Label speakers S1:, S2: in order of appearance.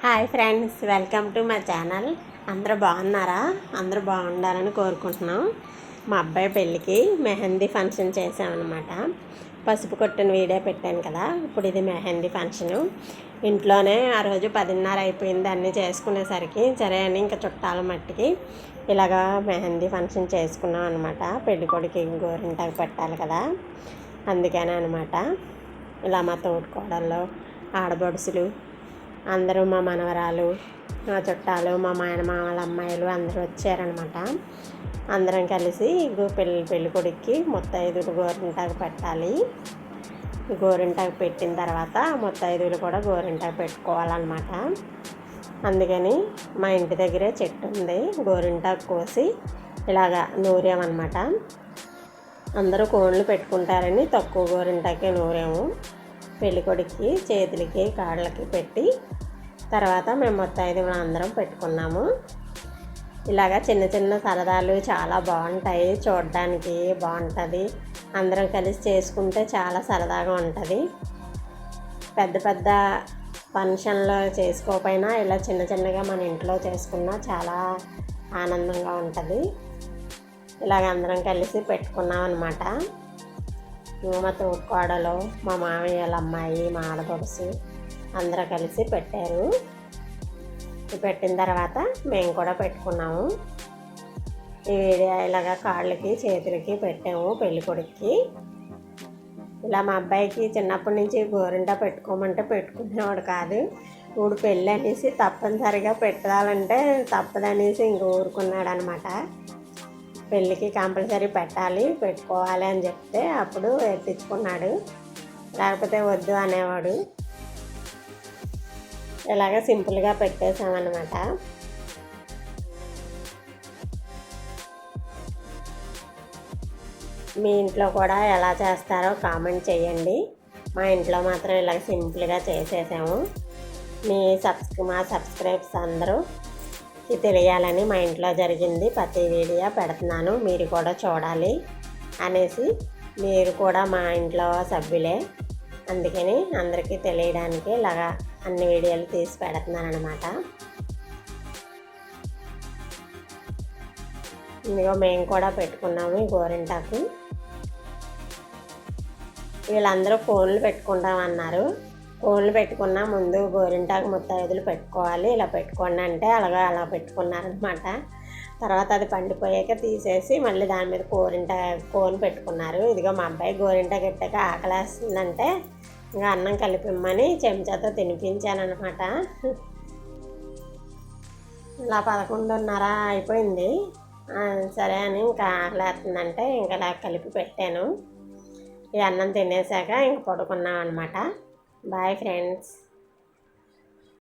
S1: Hi friends, welcome to my channel. అందరూ బాగున్నారా? అందరూ బాగుండాలని కోరుకుంటున్నాం. మా అబ్బాయి పెళ్ళికి మెహందీ ఫంక్షన్ చేసామన్నమాట. పసుపు కొట్టిన వీడియో పెట్టాను కదా, ఇప్పుడు ఇది మెహందీ ఫంక్షను. ఇంట్లోనే ఆ రోజు 10:30 అయిపోయింది అన్నీ చేసుకునేసరికి. సరే అని ఇంకా చుట్టాల మట్టికి ఇలాగా మెహందీ ఫంక్షన్ చేసుకున్నాం అనమాట. పెళ్ళికొడికి గోరింటాకు పెట్టాలి కదా, అందుకనే అనమాట. ఇలా మా తోటికోడళ్ళు, ఆడబడుసులు అందరూ, మా మనవరాలు, మా చుట్టాలు, మా మామల అమ్మాయిలు అందరూ వచ్చారనమాట. అందరం కలిసి పెళ్ళికొడుక్కి ముత్తైదువులు గోరింటాకు పెట్టాలి. గోరింటాకు పెట్టిన తర్వాత ముత్తైదువులు కూడా గోరింటాకు పెట్టుకోవాలన్నమాట. అందుకని మా ఇంటి దగ్గరే చెట్టు ఉంది, గోరింటాకు కోసి ఇలాగా నూరామన్నమాట. అందరూ కోన్లు పెట్టుకుంటారని తక్కువ గోరింటాకే నూరాము. పెళ్ళికొడుక్కి చేతులకి కాళ్ళకి పెట్టి తర్వాత మేము ముత్తైదువులు అందరం పెట్టుకున్నాము. ఇలాగ చిన్న చిన్న సరదాలు చాలా బాగుంటాయి, చూడడానికి బాగుంటుంది. అందరం కలిసి చేసుకుంటే చాలా సరదాగా ఉంటుంది. పెద్ద పెద్ద ఫంక్షన్లో చేసుకోకపోయినా ఇలా చిన్న చిన్నగా మన ఇంట్లో చేసుకున్నా చాలా ఆనందంగా ఉంటుంది. ఇలాగ అందరం కలిసి పెట్టుకున్నాం అన్నమాట. మా తోటికోడలు, మా మామయ్య వాళ్ళ అమ్మాయి, మా ఆడపడుసు అందరూ కలిసి పెట్టారు. పెట్టిన తర్వాత మేము కూడా పెట్టుకున్నాము. ఈ వీడియో ఇలాగా కాళ్ళకి చేతులకి పెట్టాము పెళ్ళికొడుక్కి. ఇలా మా అబ్బాయికి చిన్నప్పటి నుంచి గోరింటా పెట్టుకోమంటే పెట్టుకునేవాడు కాదు. ఇప్పుడు పెళ్ళి అనేసి తప్పనిసరిగా పెట్టాలంటే తప్పదనేసి ఇంక ఊరుకున్నాడు అనమాట. పెళ్ళికి కంపల్సరీ పెట్టాలి, పెట్టుకోవాలి అని చెప్తే అప్పుడు ఎత్తించుకున్నాడు, లేకపోతే వద్దు అనేవాడు. ఇలాగ సింపుల్గా పెట్టేసామన్నమాట. మీ ఇంట్లో కూడా ఎలా చేస్తారో కామెంట్ చేయండి. మా ఇంట్లో మాత్రం ఇలాగ సింపుల్గా చేసేసాము. మా సబ్స్క్రైబ్స్ అందరూ తెలియాలని మా ఇంట్లో జరిగింది ప్రతి వీడియో పెడుతున్నాను, మీరు కూడా చూడాలి అనేసి. మీరు కూడా మా ఇంట్లో సభ్యులే, అందుకని అందరికీ తెలియడానికి ఇలాగా అన్ని వీడియోలు తీసి పెడుతున్నాను అనమాట. ఇదిగో మేము కూడా పెట్టుకున్నాము గోరింటాకు. వీళ్ళందరూ ఫోన్లు పెట్టుకుంటామన్నారు. ఫోన్లు పెట్టుకున్నా ముందు గోరింటాకు ముత్తైదులు పెట్టుకోవాలి, ఇలా పెట్టుకోండి అంటే అలా పెట్టుకున్నారనమాట. తర్వాత అది పండిపోయాక తీసేసి మళ్ళీ దాని మీద కోన్ పెట్టుకున్నారు. ఇదిగో మా అబ్బాయి గోరింటాకు పెట్టాక ఆకలేస్తుందంటే ఇంకా అన్నం కలిపిమ్మని చెంచాతో తినిపించాను అనమాట. ఇలా 11:30 అయిపోయింది. సరే అని ఇంకా ఆకలేస్తుందంటే ఇంకా ఇలా కలిపి పెట్టాను. ఈ అన్నం తినేసాక ఇంక పడుకున్నాం అనమాట. Bye friends.